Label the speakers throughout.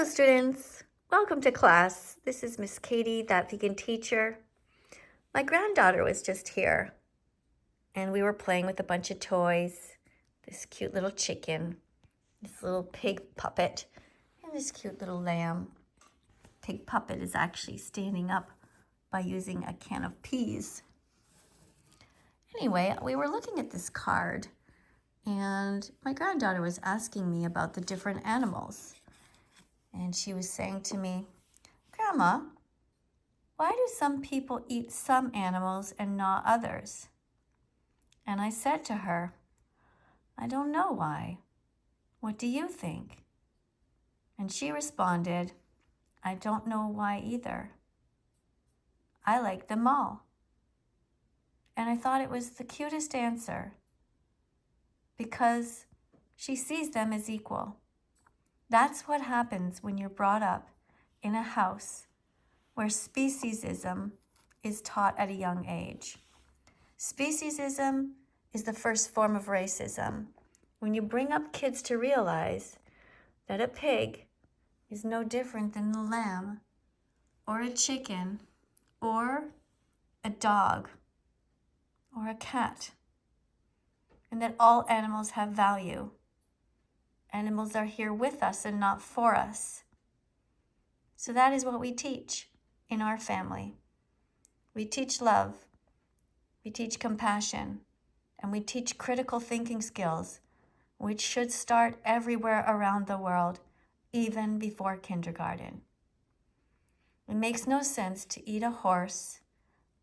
Speaker 1: Hello students, welcome to class. This is Miss KADIE, that vegan teacher. My granddaughter was just here and we were playing with a bunch of toys. This cute little chicken, this little pig puppet, and this cute little lamb. Pig puppet is actually standing up by using a can of peas. Anyway, we were looking at this card and my granddaughter was asking me about the different animals. And she was saying to me, Grandma, why do some people eat some animals and not others? And I said to her, I don't know why. What do you think? And she responded, I don't know why either. I like them all. And I thought it was the cutest answer because she sees them as equal. That's what happens when you're brought up in a house where speciesism is taught at a young age. Speciesism is the first form of racism. When you bring up kids to realize that a pig is no different than the lamb, or a chicken, or a dog, or a cat, and that all animals have value. Animals are here with us and not for us. So that is what we teach in our family. We teach love, we teach compassion, and we teach critical thinking skills, which should start everywhere around the world, even before kindergarten. It makes no sense to eat a horse,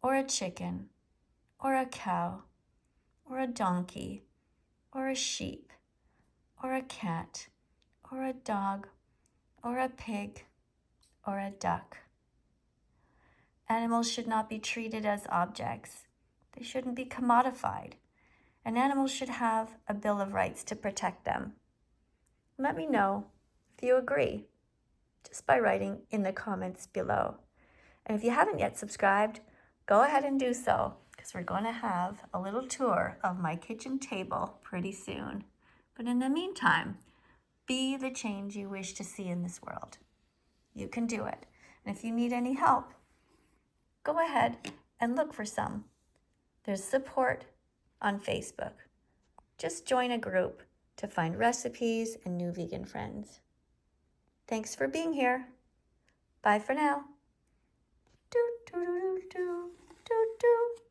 Speaker 1: or a chicken, or a cow, or a donkey, or a sheep, or a cat, or a dog, or a pig, or a duck. Animals should not be treated as objects. They shouldn't be commodified. And animals should have a Bill of Rights to protect them. Let me know if you agree, just by writing in the comments below. And if you haven't yet subscribed, go ahead and do so, because we're going to have a little tour of my kitchen table pretty soon. But in the meantime, be the change you wish to see in this world. You can do it. And if you need any help, go ahead and look for some. There's support on Facebook. Just join a group to find recipes and new vegan friends. Thanks for being here. Bye for now. Do, do, do, do, do, do, do.